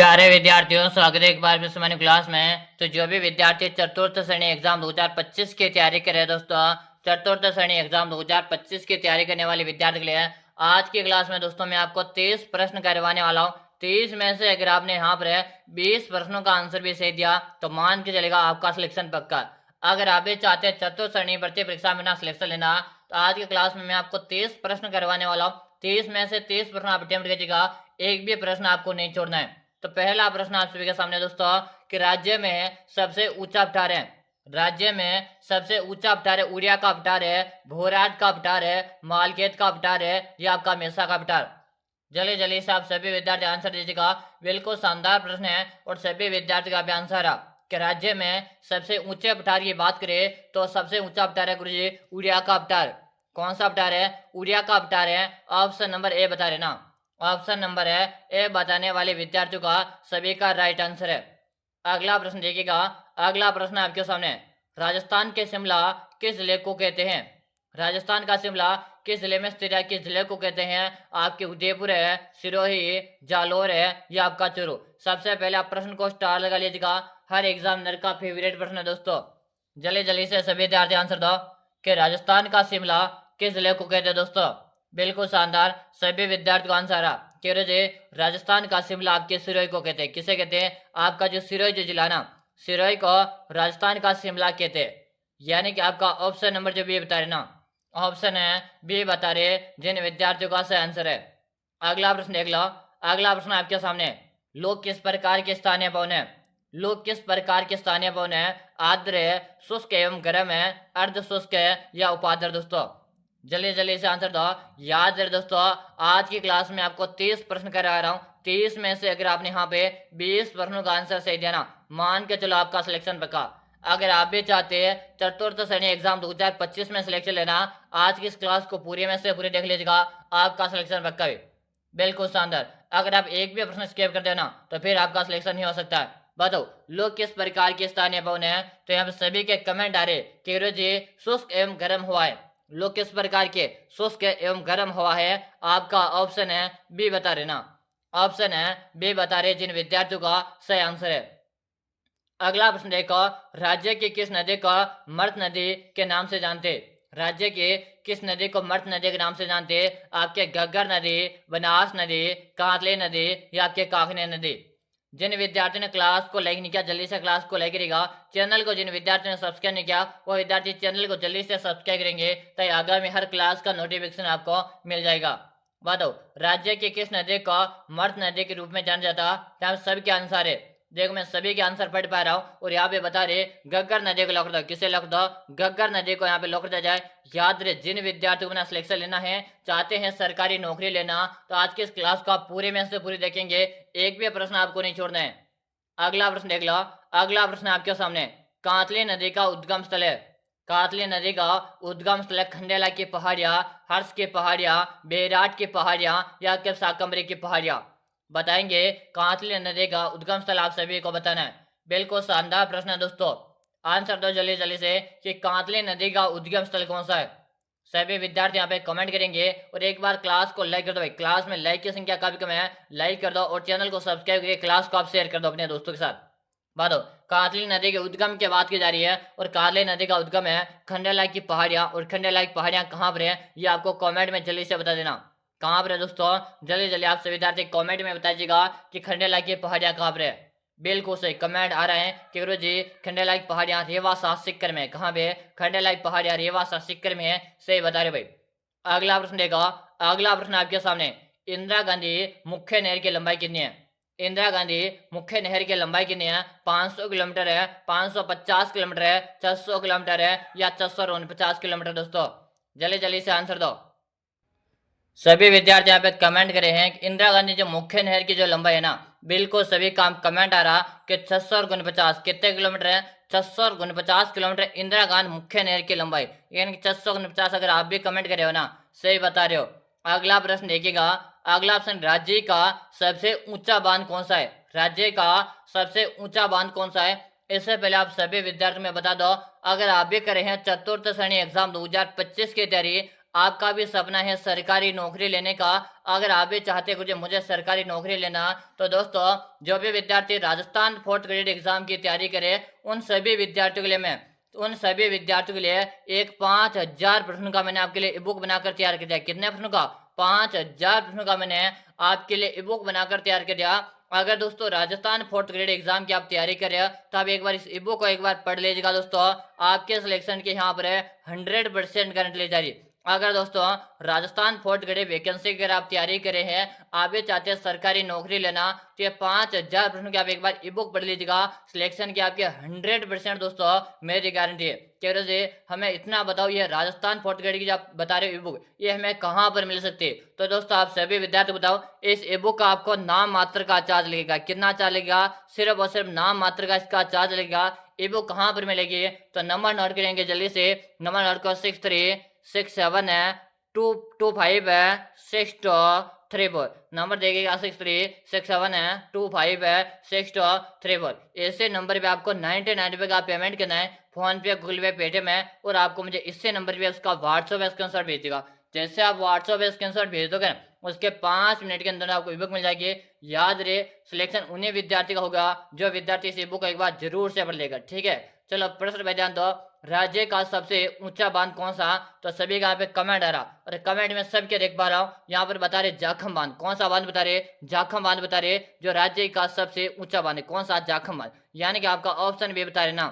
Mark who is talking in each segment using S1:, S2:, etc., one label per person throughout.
S1: प्यारे विद्यार्थियों, स्वागत है एक बार फिर से हमारी क्लास में। तो जो भी विद्यार्थी चतुर्थ श्रेणी एग्जाम 2025 की तैयारी कर रहे हैं दोस्तों, चतुर्थ श्रेणी एग्जाम 2025 की तैयारी करने वाले विद्यार्थी के लिए आज की क्लास में दोस्तों मैं आपको 30 प्रश्न करवाने वाला हूँ। 30 में से अगर आपने यहाँ पर 20 प्रश्नों का आंसर भी सही दिया तो मान के चलेगा आपका सिलेक्शन पक्का। अगर आप भी चाहते हैं चतुर्थ श्रेणी भर्ती परीक्षा में ना सिलेक्शन लेना, तो आज की क्लास में मैं आपको 30 प्रश्न करवाने वाला हूँ। 30 में से 30 प्रश्न आप अटेम्प्ट कीजिएगा, एक भी प्रश्न आपको नहीं छोड़ना है। तो पहला प्रश्न आप सभी के सामने दोस्तों कि राज्य में सबसे ऊंचा पठार है। राज्य में सबसे ऊंचा पठार है उड़िया का पठार है, भोराट का पठार है, मालखेत का पठार है या आपका मेसा का पठार। जल्दी जल्दी से आप सभी विद्यार्थी आंसर दीजिएगा। बिल्कुल शानदार प्रश्न है और सभी विद्यार्थी का भी आंसर है कि राज्य में सबसे ऊंचे पठार की बात करें तो सबसे ऊंचा पठार है गुरु जी उड़िया का पठार। कौन सा पठार है? उड़िया का पठार है। ऑप्शन नंबर ए बता रहे ना, ऑप्शन नंबर है ए बताने वाले विद्यार्थियों का सभी का राइट आंसर है। अगला प्रश्न देखिएगा। अगला प्रश्न आपके सामने, राजस्थान के शिमला किस जिले को कहते हैं? राजस्थान का शिमला किस जिले में स्थित है, किस जिले को कहते हैं? आपके उदयपुर है, सिरोही, जालोर है या आपका चूरू। सबसे पहले आप प्रश्न को स्टार लगा लीजिएगा। हर एग्जामिनर का फेवरेट प्रश्न है दोस्तों। जल्दी जल्दी से सभी विद्यार्थी आंसर दो कि राजस्थान का शिमला किस जिले को कहते हैं दोस्तों। बिल्कुल शानदार, सभी विद्यार्थियों का आंसर आ कह रहे थे राजस्थान का शिमला आपके सिरोही को कहते हैं। किसे कहते हैं? आपका जो सिरोही जो जिला ना, सिरोही को राजस्थान का शिमला कहते हैं। यानी कि आपका ऑप्शन नंबर जो बी बता रहे ना, ऑप्शन है बी बता रहे जिन विद्यार्थियों का सही आंसर है। अगला प्रश्न देख लो। अगला प्रश्न आपके सामने, लोग किस प्रकार के स्थानीय पवन है? लोग किस प्रकार के स्थानीय पवन है? आर्द्र है, शुष्क एवं गर्म है, अर्ध शुष्क है या उपाद्र दोस्तों। जल्दी जल्दी से आंसर दो। याद रहे दोस्तों, आज की क्लास में आपको 30 प्रश्न करा रहा हूँ। 30 में से अगर आपने यहाँ पे 20 प्रश्नों का आंसर सही दिया ना, मान के चलो आपका सिलेक्शन पक्का। अगर आप भी चाहते हैं चतुर्थ श्रेणी एग्जाम 2025 में सिलेक्शन लेना, आज की इस क्लास को पूरी में से पूरी देख लीजिएगा, आपका सिलेक्शन पक्का भी। बिल्कुल शानदार। अगर आप एक भी प्रश्न स्किप कर देना तो फिर आपका सिलेक्शन नहीं हो सकता है। बताओ लोग किस प्रकार के स्थानीय पवन है? तो यहाँ पे सभी के कमेंट आ रहे कि जी शुष्क एवं गर्म हुआ है। लोग किस प्रकार के शुष्क एवं गर्म हवा है? आपका ऑप्शन है बी बता रहे ना, ऑप्शन है बी बता रहे जिन विद्यार्थियों का सही आंसर है। अगला प्रश्न देखो, राज्य की किस नदी को मर्त नदी के नाम से जानते? राज्य के किस नदी को मर्त नदी के नाम से जानते? आपके गग्गर नदी, बनास नदी, कांतले नदी या आपके काकने नदी। जिन विद्यार्थियों ने क्लास को लाइक नहीं किया जल्दी से क्लास को लाइक करेगा। चैनल को जिन विद्यार्थियों ने सब्सक्राइब नहीं किया वो विद्यार्थी चैनल को जल्दी से सब्सक्राइब करेंगे ताकि आगामी हर क्लास का नोटिफिकेशन आपको मिल जाएगा। बताओ राज्य की किस नदी को मर्द नदी के रूप में जाना जाता? यहाँ सबके आंसर है। देखो मैं सभी के आंसर पढ़ पा रहा हूँ और यहाँ पे बता रहे गग्गर नदी को लॉक दो। किसे लॉक दो? गग्गर नदी को यहाँ पे लॉक दिया जाए। याद रहे जिन विद्यार्थियों को ना सिलेक्शन लेना है, चाहते हैं सरकारी नौकरी लेना, तो आज की इस क्लास को आप पूरे में से पूरी देखेंगे, एक भी प्रश्न आपको नहीं छोड़ना है। अगला प्रश्न देख लो। अगला प्रश्न आपके सामने, कांतली नदी का उद्गम स्थल है। कातली नदी का उद्गम स्थल खंडेला की पहाड़ियां, हर्ष की पहाड़ियां, बेराट की पहाड़ियां या के साकमरी की पहाड़ियां। बताएंगे कातली नदी का उद्गम स्थल आप सभी को बताना है। बिल्कुल शानदार प्रश्न है दोस्तों। आंसर दो जल्दी जल्दी से कि कातली नदी का उद्गम स्थल कौन सा है। सभी विद्यार्थी यहाँ पे कमेंट करेंगे और एक बार क्लास को लाइक कर दो भाई। क्लास में लाइक की संख्या काफी कम है, लाइक कर दो और चैनल को सब्सक्राइब करके क्लास को आप शेयर कर दो अपने दोस्तों के साथ। बात कातली नदी के उद्गम की बात की जा रही है और कातली नदी का उद्गम है खंडेला की पहाड़ियां। और खंडेला की पहाड़ियां कहाँ पर है ये आपको कमेंट में जल्दी से बता देना। कहाँ पर है दोस्तों? जल्दी जल्दी आप सभी विद्यार्थी कमेंट में बताइएगा कि खंडेला की पहाड़ियां कहाँ पर है। बिल्कुल सही कमेंट आ रहे हैं कि गुरु जी खंडेला की पहाड़ियां रेवासा सिक्कर में। कहाँ पे? खंडेला की पहाड़ियां रेवासा सिक्कर में है। सही बता रहे भाई। अगला प्रश्न देखो। अगला प्रश्न आपके सामने, इंदिरा गांधी मुख्य नहर की लंबाई कितनी है? इंदिरा गांधी मुख्य नहर की लंबाई कितनी है? 500 किलोमीटर है, 550 किलोमीटर है, 600 किलोमीटर है या 649 किलोमीटर दोस्तों। जल्दी जल्दी से आंसर दो। सभी विद्यार्थी यहाँ पे कमेंट करे हैं कि इंदिरा गांधी जो मुख्य नहर की जो लंबाई है ना, बिल्कुल सभी का कमेंट आ रहा कि 649 कितने किलोमीटर है? 649 किलोमीटर इंदिरा गांधी मुख्य नहर की लंबाई, यानी कि 649। अगर आप भी कमेंट करे हो ना, सही बता रहे हो। अगला प्रश्न देखिएगा। अगला ऑप्शन, राज्य का सबसे ऊंचा बांध कौन सा है? राज्य का सबसे ऊंचा बांध कौन सा है? इससे पहले आप सभी विद्यार्थियों में बता दो, अगर आप भी करे हैं चतुर्थ श्रेणी एग्जाम 2025 की तैयारी, आपका भी सपना है सरकारी नौकरी लेने का, अगर आप भी चाहते हैं कि मुझे सरकारी नौकरी लेना, तो दोस्तों जो भी विद्यार्थी राजस्थान फोर्थ ग्रेड एग्जाम की तैयारी करे, उन सभी विद्यार्थियों के लिए मैं उन सभी विद्यार्थियों के लिए एक 5,000 प्रश्नों का मैंने आपके लिए ई बुक बनाकर तैयार कर दिया। कितने प्रश्नों का? 5,000 प्रश्नों का मैंने आपके लिए ई बुक बनाकर तैयार कर दिया। अगर दोस्तों राजस्थान फोर्थ ग्रेड एग्जाम की आप तैयारी कर रहे हो, तो आप एक बार इस ई बुक को एक बार पढ़ लीजिएगा दोस्तों। आपके सिलेक्शन के यहाँ पर 100% गारंटी ली जा रही। अगर दोस्तों राजस्थान फोर्थ ग्रेड वैकेंसी की अगर आप तैयारी करे हैं, आप भी चाहते हैं सरकारी नौकरी लेना, तो ये 5,000 प्रश्नों की आप एक बार ई बुक पढ़ लीजिएगा। सिलेक्शन की आपके 100% दोस्तों मेरी गारंटी है। कह रहे हमें इतना बताओ, ये राजस्थान फोर्थ ग्रेड की जो आप बता रहे हो ई बुक, ये हमें कहाँ पर मिल सकती है? तो दोस्तों आप सभी विद्यार्थी बताओ, इस ई बुक का आपको नाम मात्र का चार्ज लगेगा। कितना चार्ज लगेगा? सिर्फ और सिर्फ नाम मात्र का इसका चार्ज लगेगा। ई बुक कहाँ पर मिलेगी? तो नंबर नोट करेंगे जल्दी से। नंबर नोट को 6367 है 225 है 6234। नंबर देखिएगा 6367 है 25 है 6234। ऐसे नंबर पे आपको 99 का पेमेंट करना है, फोन पे, गूगल पे, पेटीएम है, और आपको मुझे इससे नंबर पे उसका व्हाट्सएप स्क्रीनशॉट भेजिएगा। जैसे आप व्हाट्सएप स्क्रीनशॉट भेज दोगे, उसके 5 मिनट के अंदर आपको ई बुक मिल जाएगी। याद रहे, सिलेक्शन उन्हीं विद्यार्थी का होगा जो विद्यार्थी इस ई बुक को एक बार जरूर से पढ़ लेगा। ठीक है, चलो प्रश्न पे ध्यान दो। राज्य का सबसे ऊंचा बांध कौन सा? तो सभी का यहाँ पे कमेंट आ रहा, और कमेंट में सबके देख पा रहा हूँ। यहाँ पर बता रहे जाखम बांध। कौन सा बांध बता रहे? जाखम बांध बता रहे, जो राज्य का सबसे ऊंचा बांध है। कौन सा? जाखम बांध। यानी कि आपका ऑप्शन भी बता रहे ना,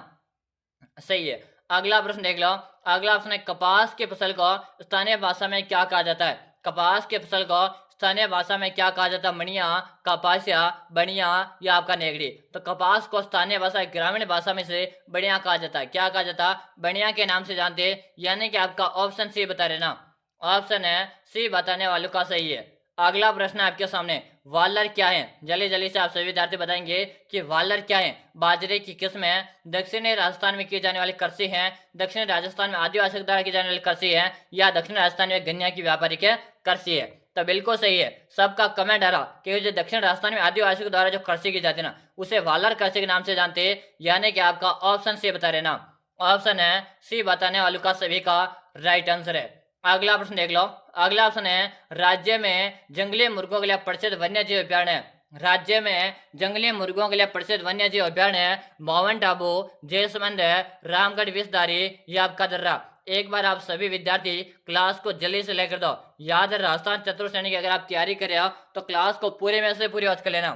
S1: सही है। अगला प्रश्न देख लो। अगला प्रश्न है, कपास के फसल को स्थानीय भाषा में क्या कहा जाता है? कपास के फसल को स्थानीय भाषा में क्या कहा जाता है? मणिया, कपासिया, बनिया या आपका नेगड़ी? तो कपास को स्थानीय भाषा, ग्रामीण भाषा में से बढ़िया कहा जाता है। क्या कहा जाता? बढ़िया के नाम से जानते हैं। यानी कि आपका ऑप्शन सी बता रहे ना, ऑप्शन है सी बताने वालों का सही है। अगला प्रश्न आपके सामने, वालर क्या है? जल्दी जल्दी से आप सभी विद्यार्थी बताएंगे कि वालर क्या है। बाजरे की किस्म है, दक्षिणी राजस्थान में की जाने वाली कृषि है, दक्षिणी राजस्थान में आदिवासी द्वारा की जाने वाली कृषि है, या दक्षिण राजस्थान में गन्ना की व्यापारिक कृषि है? तो बिल्कुल सही है। सबका कमेंट आ रहा कि जो दक्षिण राजस्थान में आदिवासी के द्वारा जो कृषि की जाती है ना, उसे वालर कृषि के नाम से जानते हैं। यानी कि आपका ऑप्शन सी बता रहे ना, ऑप्शन है सी बताने वालों का सभी का राइट आंसर है। अगला प्रश्न देख लो। अगला प्रश्न है, राज्य में जंगली मुर्गों के लिए प्रसिद्ध वन्य जीव अभ्यारण्य है। राज्य में जंगली मुर्गों के लिए प्रसिद्ध वन्य जीव अभ्यारण्य है माउंट आबू, जैसमंद, रामगढ़ विषधारी या आपका दर्रा? एक बार आप सभी विद्यार्थी क्लास को जल्दी से लेकर दो। याद है, राजस्थान चतुर्थ श्रेणी की अगर आप तैयारी कर रहे हो, तो क्लास को पूरे में से पूरी वॉच कर लेना।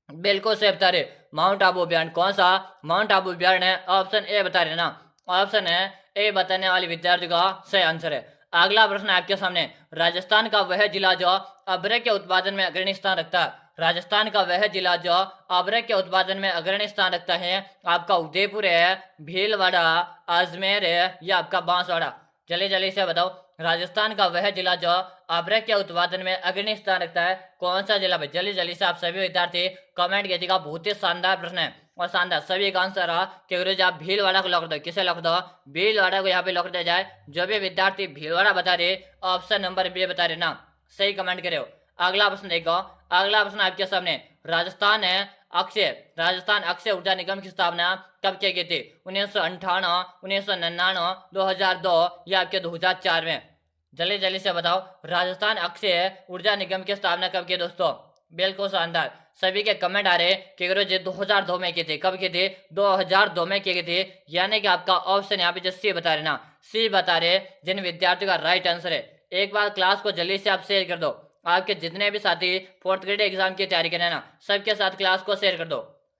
S1: बिल्कुल से बता रहे, माउंट आबू अभ्यारण्य। कौन सा? माउंट आबू अभ्यारण्य है, ऑप्शन ए बता रहे ना, ऑप्शन है ए बताने वाले विद्यार्थी का सही आंसर है। अगला प्रश्न आपके सामने, राजस्थान का वह जिला जो अदरक के उत्पादन में अग्रणी स्थान रखता है। राजस्थान का वह जिला जो अदरक के उत्पादन में अग्रणी स्थान रखता है, आपका उदयपुर है, भीलवाड़ा, अजमेर है या आपका बांसवाड़ा? जल्दी जल्दी से बताओ, राजस्थान का वह जिला जो अदरक के उत्पादन में अग्रणी स्थान रखता है, कौन सा जिला? जल्दी जल्दी से आप सभी विद्यार्थी कमेंट कीजिएगा। बहुत ही शानदार प्रश्न है और शानदार सभी का आंसर रहा कि गुरुजी आप भीलवाड़ा को लॉक दो। किसे लॉक दो? भीलवाड़ा को यहाँ पे लॉक दिया जाए। जो भी विद्यार्थी भीलवाड़ा बता रहे, ऑप्शन नंबर बी बता रहे ना, सही कमेंट करे हो। अगला प्रश्न देखो। अगला प्रश्न आपके सामने, राजस्थान है अक्षय राजस्थान अक्षय ऊर्जा निगम की स्थापना कब की गई थी? 1958, 1999, 2002 या आपके 2004 में? जल्दी जल्दी से बताओ, राजस्थान अक्षय ऊर्जा निगम की स्थापना कब की दोस्तों? बिल्कुल शानदार, सभी के कमेंट आ रहे कि गुरु जी 2002 में की थी। कब की थी? 2002 में की गई थी। यानी कि आपका ऑप्शन यहाँ पे जो सी बता रहे ना, सी बता रहे जिन विद्यार्थियों का राइट आंसर है। एक बार क्लास को जल्दी से आप शेयर कर दो। आपके जितने भी साथी फोर्थ ग्रेड एग्जाम की तैयारी करें ना, सबके साथ क्लास को शेयर कर दो।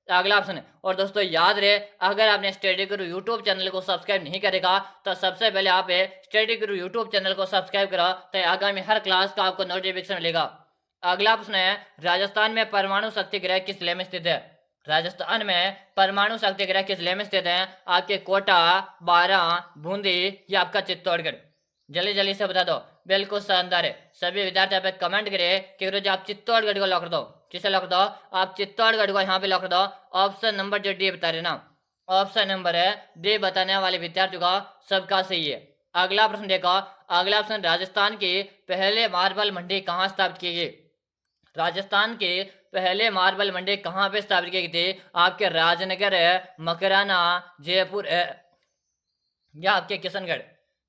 S1: अगला ऑप्शन है, और दोस्तों याद रहे, अगर आपने स्टडी गुरु यूट्यूब चैनल को सब्सक्राइब नहीं करेगा, तो सबसे पहले आप स्टडी गुरु यूट्यूब चैनल को सब्सक्राइब करो, तो आगामी हर क्लास का आपको नोटिफिकेशन मिलेगा। अगला प्रश्न है, राजस्थान में परमाणु शक्ति गृह किस जिले में स्थित है? राजस्थान में परमाणु शक्ति गृह किस जिले में स्थित है? आपके कोटा, बारां, बूंदी या आपका चित्तौड़गढ़? जल्दी जल्दी से बता दो। बिल्कुल शानदार है, सभी विद्यार्थी यहाँ पे कमेंट करें कि गुरुजी आप चित्तौड़गढ़ को लॉक कर दो। किसे लॉक कर दो? आप चित्तौड़गढ़ को यहाँ पे लॉक कर दो। ऑप्शन नंबर जो डी बता रहे ना, ऑप्शन नंबर है डी बताने वाले विद्यार्थियों का सबका सही है। अगला प्रश्न देखो। अगला प्रश्न, राजस्थान की पहले मार्बल मंडी कहाँ स्थापित की गई? राजस्थान के पहले मार्बल मंडी कहाँ पे स्थापित की गई थी? आपके राजनगर है, मकराना, जयपुर है या आपके किशनगढ़?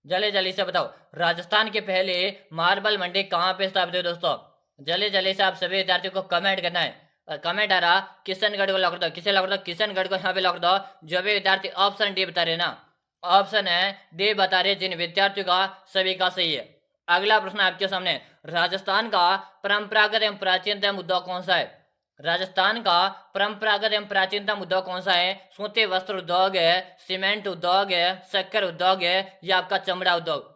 S1: जल्दी जल्दी से बताओ, राजस्थान के पहले मार्बल मंडी कहाँ पे स्थापित हुई दोस्तों? जल्दी जल्दी से आप सभी विद्यार्थियों को कमेंट करना है। और कमेंट आ रहा किशनगढ़ को लॉक कर दो, किसे लॉक कर दो? किशनगढ़ को यहाँ पे लॉक कर दो। जो भी विद्यार्थी ऑप्शन डी बता रहे ना, ऑप्शन है डी बता रहे जिन विद्यार्थियों का सभी का सही है। अगला प्रश्न आपके सामने, राजस्थान का परंपरागत एवं प्राचीनतम उद्योग कौन सा है? राजस्थान का परंपरागत एवं प्राचीनतम उद्योग कौन सा है? सूती वस्त्र उद्योग है, सीमेंट उद्योग है, शक्कर उद्योग है, या आपका चमड़ा उद्योग?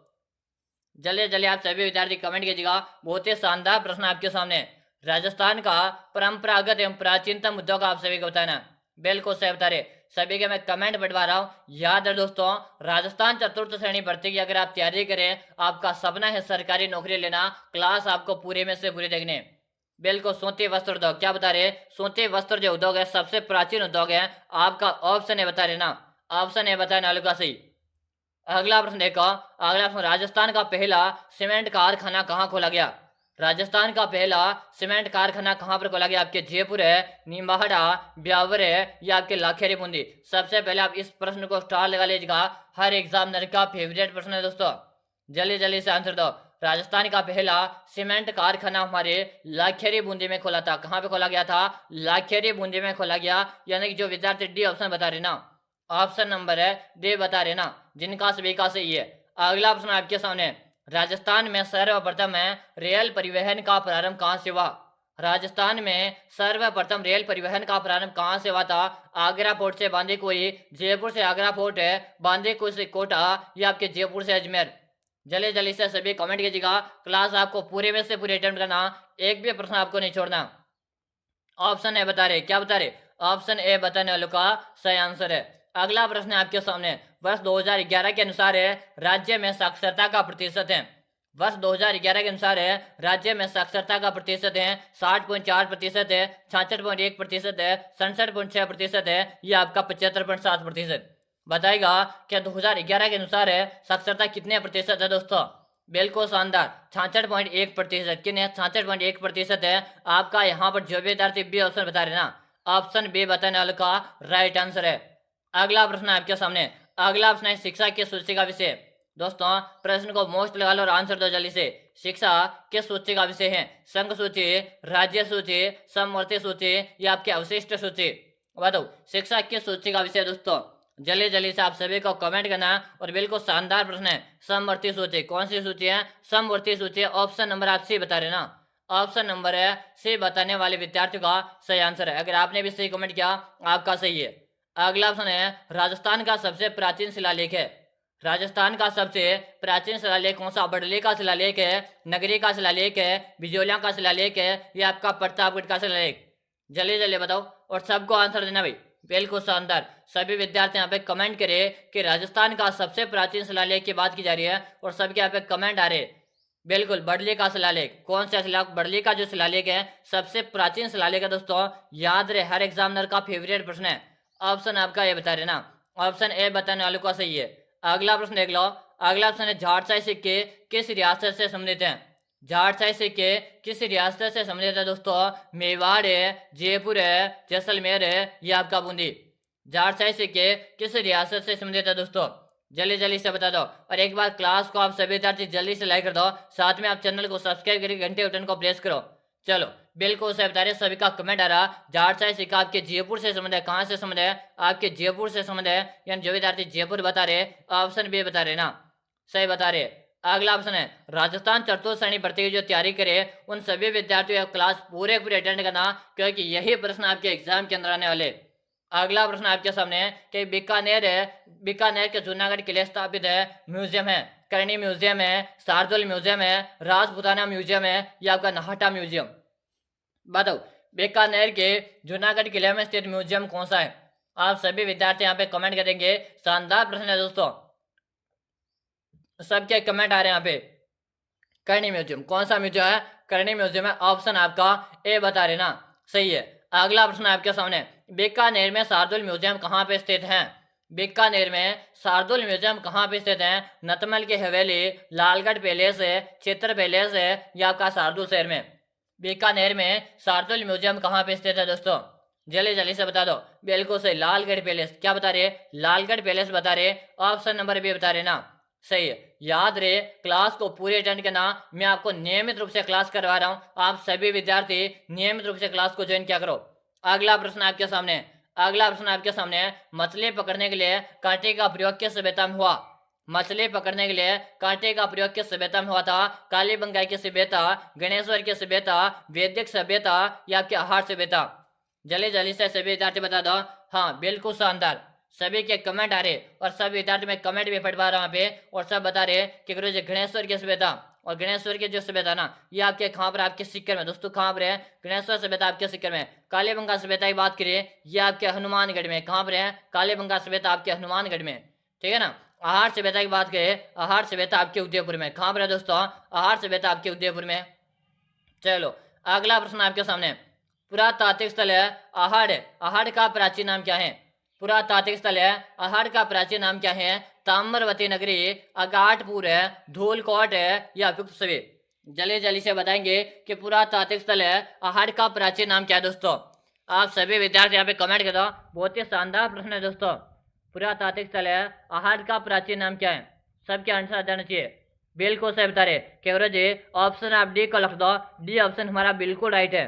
S1: जल्दी जल्दी आप सभी विद्यार्थी कमेंट कीजिएगा। बहुत ही शानदार प्रश्न आपके सामने। राजस्थान का परंपरागत एवं प्राचीनतम उद्योग आप सभी को बताना। बिल्कुल सही बता रहे सभी के, मैं कमेंट बढ़वा रहा हूँ। याद है दोस्तों, राजस्थान चतुर्थ श्रेणी भर्ती की अगर आप तैयारी करें, आपका सपना है सरकारी नौकरी लेना, क्लास आपको पूरे में से पूरे देखने। बिल्कुल, सूती वस्त्र उद्योग क्या बता रहे? सूती वस्त्र जो उद्योग है सबसे प्राचीन उद्योग है। आपका ऑप्शन है बता रहे ना, ऑप्शन है बताने वालों का सही। अगला प्रश्न देखो, अगला प्रश्न, राजस्थान का पहला सीमेंट कारखाना कहाँ खोला गया? राजस्थान का पहला सीमेंट कारखाना कहाँ पर खोला गया? आपके जयपुर है, निम्बाहड़ा, ब्यावर है, या आपके लाखेरी बूंदी? सबसे पहले आप इस प्रश्न को स्टार लगा लीजिएगा, हर एग्जामिनर का फेवरेट प्रश्न है दोस्तों। जल्दी जल्दी से आंसर दो। राजस्थान का पहला सीमेंट कारखाना हमारे लाखेरी बूंदी में खोला था। कहाँ पे खोला गया था? लाखेरी बूंदी में खोला गया। यानी कि जो विद्यार्थी डी ऑप्शन बता रहे ना, ऑप्शन नंबर है डी बता रहे ना, जिनका सभी का सही है। अगला प्रश्न आपके सामने, राजस्थान में सर्वप्रथम रेल परिवहन का प्रारंभ कहाँ से हुआ? राजस्थान में सर्वप्रथम रेल परिवहन का प्रारंभ कहाँ से हुआ था? आगरा फोर्ट से बांदीकुई, जयपुर से आगरा फोर्ट है, बांदीकुई से कोटा, या आपके जयपुर से अजमेर? जल्दी जल्दी से सभी कमेंट कीजिएगा। क्लास आपको पूरे में से पूरे अटेम्प्ट करना, एक भी प्रश्न आपको नहीं छोड़ना। ऑप्शन ए बता रहे, क्या बता रहे? ऑप्शन ए बताने वालों का सही आंसर है। अगला प्रश्न है आपके सामने, वर्ष 2011 के अनुसार है राज्य में साक्षरता का प्रतिशत है। वर्ष 2011 के अनुसार है राज्य में साक्षरता का प्रतिशत है 60.4% है, 66.1% है, 67.6% है, या आपका 75.7%? बताएगा क्या 2011 के अनुसार है साक्षरता कितने प्रतिशत है दोस्तों? बिल्कुल शानदार, 66.1%। कितने? 66.1% है। आपका यहाँ पर जो भी विद्यार्थी बी ऑप्शन बता रहे ना, ऑप्शन बी बताने वाले का राइट आंसर है। अगला प्रश्न है आपके सामने, अगला प्रश्न है शिक्षा की सूची का विषय। दोस्तों प्रश्न को मोस्ट लगा लो और आंसर दो जल्दी से। शिक्षा किस सूची का विषय है? संघ सूची, राज्य सूची, समवर्ती सूची, या आपके अवशिष्ट सूची? बताओ शिक्षा किस सूची का विषय है दोस्तों? जल्दी जल्दी से आप सभी को कमेंट करना। और बिल्कुल शानदार प्रश्न है, समवर्ती सूची। कौन सी सूची है? समवर्ती सूची। ऑप्शन नंबर आप सी बता रहे ना, ऑप्शन नंबर है सी बताने वाले विद्यार्थियों का सही आंसर है। अगर आपने भी सही कमेंट किया आपका सही है। अगला ऑप्शन है राजस्थान का सबसे प्राचीन शिलालेख है। राजस्थान का सबसे प्राचीन शिलालेख कौन सा? बडली का शिलालेख है, नगरी का शिलालेख है, बिजोलिया का शिलालेख है, या आपका प्रतापगढ़ का शिलालेख? जल्दी जल्दी बताओ और सबको आंसर देना भाई। बिल्कुल शानदार, सभी विद्यार्थी यहाँ पे कमेंट करें कि राजस्थान का सबसे प्राचीन शिलालेख की बात की जा रही है, और सबके यहाँ पे कमेंट आ रहे हैं। बिल्कुल बडली का शिलालेख। कौन सा शिलालेख? बडली का जो शिलालेख है सबसे प्राचीन शिलालेख है दोस्तों। याद रहे, हर एग्जामिनर का फेवरेट प्रश्न है। ऑप्शन आपका ये बता रहे ना, ऑप्शन ए बताने वालों का सही है। अगला प्रश्न देख लो, अगला प्रश्न है झाड़साई सिक्के किस रियासत से संबंधित हैं? झाड़साई सिक्के किस रियासत से संबंधित है दोस्तों? मेवाड़ है, जयपुर है, जैसलमेर है, या आपका बूंदी? झाड़साई सिक्के किस रियासत से संबंधित है दोस्तों? जल्दी जल्दी से बता दो। और एक बार क्लास को आप सभी विद्यार्थी जल्दी से लाइक कर दो, साथ में आप चैनल को सब्सक्राइब करके घंटे बटन को प्रेस करो। चलो बिल्कुल सही बता रहे, सभी का कमेंट आ रहा। झाड़साई सिक्का आपके जयपुर से संबंध है। कहाँ से संबंध है? आपके जयपुर से संबंध है। यानी जो विद्यार्थी जयपुर बता रहे, ऑप्शन बी बता रहे ना, सही बता रहे। अगला ऑप्शन है राजस्थान चतुर्थ श्रेणी भर्ती की जो तैयारी करे उन सभी विद्यार्थियों का क्लास पूरे पूरे अटेंड करना, क्योंकि यही प्रश्न आपके एग्जाम के अंदर आने वाले। अगला प्रश्न आपके सामने है कि बीकानेर है, बीकानेर के जूनागढ़ किले स्थापित है म्यूजियम है। करणी म्यूजियम है, शार्दुल म्यूजियम है, राजपुताना म्यूजियम है, या आपका नाहटा म्यूजियम? बताओ बीकानेर के जूनागढ़ किले में स्थित म्यूजियम कौन सा है? आप सभी विद्यार्थी यहाँ पे कमेंट करेंगे। शानदार प्रश्न है दोस्तों, सबके कमेंट आ रहे हैं यहाँ पे। करणी म्यूजियम, कौन सा म्यूजियम है? करणी म्यूजियम है। ऑप्शन आपका ए बता रहे ना, सही है। अगला प्रश्न आपके सामने, बीकानेर में शार्दुल म्यूजियम कहाँ पे स्थित है? बीकानेर में शार्दुल म्यूजियम कहाँ पे स्थित है? नतमल की हवेली, लालगढ़ पैलेस है, चित्र पैलेस है, या आपका शार्दुल शहर में? बीकानेर में शार्दुल म्यूजियम कहाँ पे स्थित है दोस्तों? जल्दी जल्दी से बता दो। बिल्कुल सही, लालगढ़ पैलेस। क्या बता रहे? लालगढ़ पैलेस बता रहे। ऑप्शन नंबर बी बता रहे ना, सही है। याद रहे क्लास को पूरे अटेंड करना। मैं आपको नियमित रूप से क्लास करवा रहा हूँ, आप सभी विद्यार्थी नियमित रूप से क्लास को ज्वाइन किया करो। अगला प्रश्न आपके सामने है। अगला प्रश्न आपके सामने है, मछली पकड़ने के लिए कांटे का प्रयोग किस सभ्यता में हुआ? मछली पकड़ने के लिए कांटे का प्रयोग किस सभ्यता में हुआ था? कालीबंगा की सभ्यता, गणेश्वर की सभ्यता, वैदिक सभ्यता या क्या आहार सभ्यता? जल्दी जल्दी से सभी विद्यार्थी बता दो। हाँ बिल्कुल शानदार, सभी के कमेंट आ रहे और सब विद्यार्थी में कमेंट भी पढ़ पा रहा हूँ यहाँ पे, और सब बता रहे कि गुरु जी गणेश्वर की सभ्यता, और गणेश्वर की जो सभ्यता ना ये आपके कहाँ पर, आपके सिक्कर में दोस्तों, कहाँ पर है? गणेश्वर सभ्यता आपके सिक्कर में। कालीबंगा सभ्यता की बात करिए, ये आपके हनुमानगढ़ में। कहाँ पर है? कालीबंगा सभ्यता आपके हनुमानगढ़ में, ठीक है ना। आहार सभ्यता की बात करें, आहार सभ्यता आपके उदयपुर में। कहाँ पर है दोस्तों? आहार सभ्यता आपके उदयपुर में। चलो अगला प्रश्न आपके सामने, पुरातात्विक स्थल है आहड़, आहड़ का प्राचीन नाम क्या है? पुरातात्विक स्थल है आहड़ का प्राचीन नाम क्या है? ताम्रवती नगरी, अगाटपुर है, धूलकोट है या गुप्त सभी? जल्दी जल्दी से बताएंगे कि पुरातात्विक स्थल है आहड़ का प्राचीन नाम क्या है दोस्तों। आप सभी विद्यार्थी यहाँ पे कमेंट कर दो। बहुत ही शानदार प्रश्न है दोस्तों। पुरातात्विक स्थल है आहड़ का प्राचीन नाम क्या है? सबके आंसर आ जाना चाहिए। बिल्कुल सही बता रहे केवल जी, ऑप्शन आप डी को लिख दो। डी ऑप्शन हमारा बिल्कुल राइट है,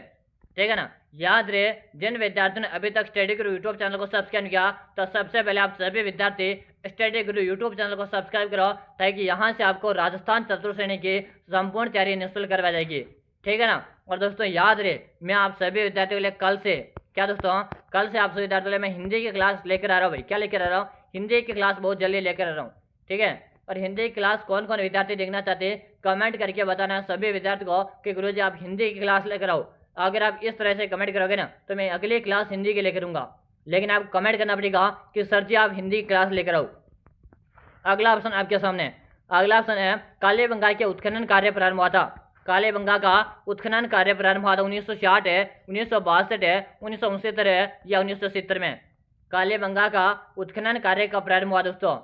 S1: ठीक है ना। याद रहे जिन विद्यार्थियों ने अभी तक स्टडी गुरु यूट्यूब चैनल को सब्सक्राइब किया, तो सबसे पहले आप सभी विद्यार्थी स्टडी गुरु यूट्यूब चैनल को सब्सक्राइब करो, ताकि यहाँ से आपको राजस्थान चतुर्थ श्रेणी की संपूर्ण तैयारी निःशुल्क करवाई जाएगी, ठीक है ना। और दोस्तों याद रहे मैं आप सभी विद्यार्थियों के लिए कल से, क्या दोस्तों, कल से आप सभी विद्यार्थियों के लिए मैं हिंदी की क्लास लेकर आ रहा हूँ भाई। क्या लेकर आ रहा हूँ? हिंदी की क्लास बहुत जल्दी लेकर आ रहा हूँ, ठीक है। और हिंदी की क्लास कौन कौन विद्यार्थी देखना चाहते हैं कमेंट करके बताना है सभी विद्यार्थी को कि गुरुजी आप हिंदी की क्लास लेकर आओ। अगर आप इस तरह से कमेंट करोगे ना तो मैं अगली क्लास हिंदी की लेकर आऊँगा, लेकिन आपको कमेंट करना पड़ेगा कि सर जी आप हिंदी की क्लास लेकर आओ। अगला ऑप्शन आपके सामने, अगला ऑप्शन है कालीबंगा के उत्खनन कार्य प्रारंभ हुआ था। कालीबंगा का उत्खनन कार्य प्रारंभ हुआ था 1960 है, 1962 है, 1969 है या 1970 में? कालीबंगा का उत्खनन कार्य का प्रारंभ हुआ दोस्तों।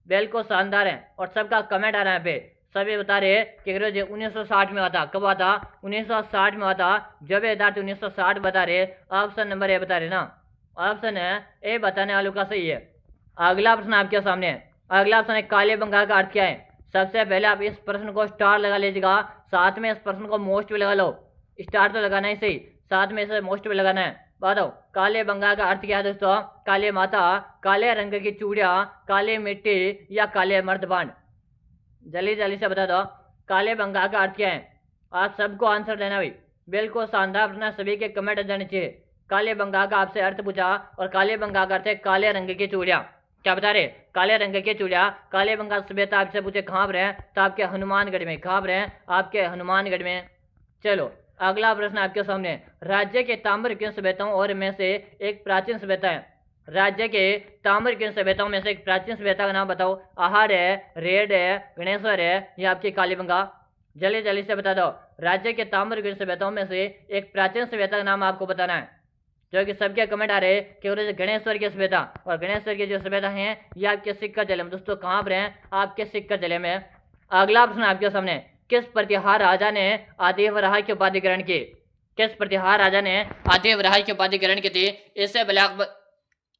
S1: बिल्कुल शानदार है और सबका कमेंट आ रहा है पे, सभी बता रहे कि गुरुजी 1960 में हुआ था। कब हुआ था? 1960 में हुआ था। जब विद्यार्थी 1960 बता रहे, ऑप्शन नंबर ए बता रहे ना, ऑप्शन है ए बताने वालों का सही है। अगला प्रश्न आपके सामने है। अगला प्रश्न है कालीबंगा का अर्थ क्या है? सबसे पहले आप इस प्रश्न को स्टार लगा लीजिएगा, साथ में इस प्रश्न को मोस्ट भी लगा लो। स्टार तो लगाना ही सही, साथ में इसे मोस्ट भी लगाना है। बताओ कालीबंगा का अर्थ क्या है दोस्तों? काली माता, काले रंग की चूड़ियां, काली मिट्टी या काले मर्दबान? जल्दी जल्दी से बता दो कालीबंगा का अर्थ क्या है। आप सबको आंसर देना भाई। बिल्कुल शानदार प्रश्न, सभी के कमेंट देने चाहिए। कालीबंगा का आपसे अर्थ पूछा और कालीबंगा का अर्थ है काले रंग की चूड़ियां। क्या बता रहे? काले रंग की चूड़ियां। कालीबंगा सभ्यता आपसे पूछे कहाँ पर है, तो आपके हनुमानगढ़ में। कहाँ पर है? आपके हनुमानगढ़ में। चलो अगला प्रश्न आपके सामने, राज्य के ताम्र की सभ्यताओं और में से एक प्राचीन सभ्यता है। राज्य के ताम्र की सभ्यताओं में से एक प्राचीन सभ्यता का नाम बताओ। आहार है, रेड है, गणेश्वर है या आपकी कालीबंगा? जल्दी जल्दी से बता दो। राज्य के ताम्र की सभ्यताओं में से एक प्राचीन सभ्यता का नाम आपको बताना है। जो कि सबके कमेंट आ रहे कि गणेश्वर की सभ्यता, और गणेश्वर की जो सभ्यता है ये आपके सिक्कर जिले में दोस्तों। कहाँ पर है? आपके सिक्कर जिले में। अगला प्रश्न आपके सामने, किस प्रतिहार राजा ने आदिवराह की उपाधि ग्रहण की? किस प्रतिहार राजा ने आदिवराह की उपाधि ग्रहण की थी? इससे पहले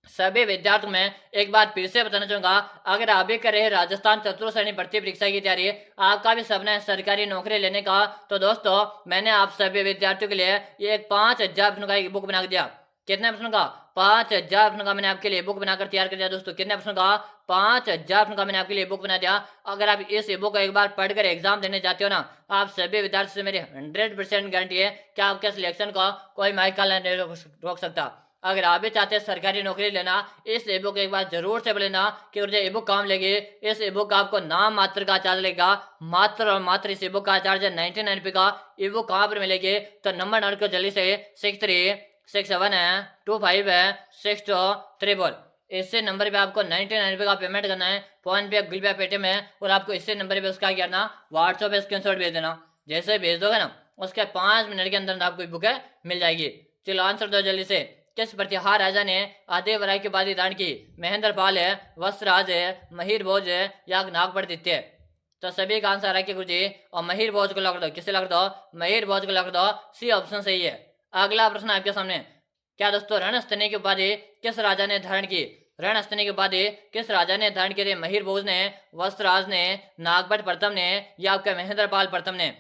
S1: सभी विद्यार्थियों में एक बात फिर से बताना चाहूंगा, अगर आप भी कर रहे हैं राजस्थान चतुर्थ श्रेणी भर्ती परीक्षा की तैयारी, आपका भी सपना है सरकारी नौकरी लेने का, तो दोस्तों मैंने आप सभी विद्यार्थियों के लिए ये एक 5000 प्रश्नों का एक बुक बना दिया। कितने प्रश्नों का? 5000 प्रश्नों का मैंने आपके लिए बुक बनाकर तैयार कर दिया दोस्तों। कितने प्रश्नों का? 5000 प्रश्नों का मैंने आपके लिए बुक बना दिया। अगर आप इस बुक को एक बार पढ़कर एग्जाम देने जाते हो ना, आप सभी विद्यार्थी से मेरी 100% गारंटी है कि आपके सिलेक्शन को कोई माइकल नहीं रोक सकता। अगर आप भी चाहते हैं सरकारी नौकरी लेना, इस ई बुक एक बार जरूर से लेना कि मुझे ई बुक काम लेगी। इस ई बुक का आपको नाम मात्र का चार्ज लगेगा, मात्र और मात्र इस ई बुक का चार्ज है 99 रुपये का। ई बुक कहाँ पर मिलेगी? तो नंबर नोट को जल्दी से 6367 है 25 है 6234, इससे नंबर पे आपको 99 रुपये का पेमेंट करना है। फोन पे, गूगल पे, पेटीएम है, और आपको इससे नंबर पे उसका क्या करना, व्हाट्सएप पे स्क्रीनशॉट भेज देना। जैसे भेज दोगे ना उसके 5 मिनट के अंदर आपको बुक है मिल जाएगी। चलो आंसर दो जल्दी से। किस प्रतिहार राजा ने आदिवराह की उपाधि दान की? महेंद्र पाल है, वस्त्रराज है, महिर भोज है या नागपटदित्य है? तो सभी का आंसर है कि गुरुजी और महिर भोज को लग दो। किसे लग दो? महिर भोज को लग दो। सी ऑप्शन सही है। अगला प्रश्न आपके सामने, क्या दोस्तों रणस्थनी की उपाधि किस राजा ने धारण की? रणहस्तनी की उपाधि किस राजा ने धारण की थी? महिर भोज ने, वस्त्रराज ने, नागभट्ट प्रथम ने या आपका महेंद्रपाल प्रथम ने?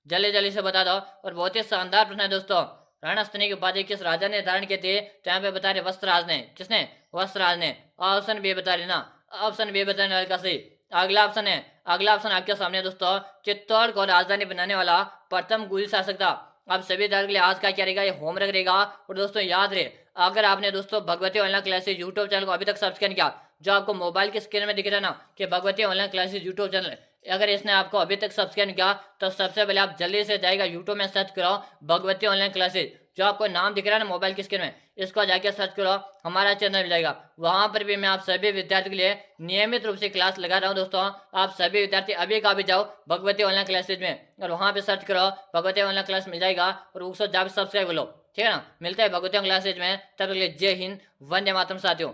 S1: जल्दी जल्दी से बता दो। और बहुत ही शानदार प्रश्न है दोस्तों। रणहस्तनी की उपाधि किस राजा ने धारण की थी? तो यहाँ पे बता रहे वस्त्रराज ने। किसने? वस्त्रराज ने। ऑप्शन बी बता रहे ना, ऑप्शन बी बताने वाले का सही। अगला ऑप्शन है, अगला ऑप्शन आपके सामने है दोस्तों, चित्तौड़ को राजधानी बनाने वाला प्रथम गुल शासक था। अब सभी विद्यार्थियों के लिए आज का क्या रहेगा? ये होमवर्क रहेगा। और दोस्तों याद रहे, अगर आपने दोस्तों Bhagwati online classes YouTube channel को अभी तक सब्सक्राइब नहीं किया, जो आपको मोबाइल की स्क्रीन में दिख रहा है ना कि Bhagwati online classes YouTube channel, अगर इसने आपको अभी तक सब्सक्राइब नहीं किया तो सबसे पहले आप जल्दी से जाएगा यूट्यूब में सर्च करो भगवती ऑनलाइन क्लासेस, जो आपको नाम दिख रहा है ना मोबाइल की स्क्रीन में, इसको जाके सर्च करो, हमारा चैनल मिल जाएगा। वहां पर भी मैं आप सभी विद्यार्थियों के लिए नियमित रूप से क्लास लगा रहा हूँ दोस्तों। आप सभी विद्यार्थी अभी का भी जाओ भगवती ऑनलाइन क्लासेज में और वहां पे सर्च करो भगवती ऑनलाइन क्लास, मिल जाएगा और उसको जाकर सब्सक्राइब कर लो। ठीक है ना, मिलता है भगवती ऑनलाइन क्लासेज में। तब तक के लिए जय हिंद, वंदे मातरम साथियों।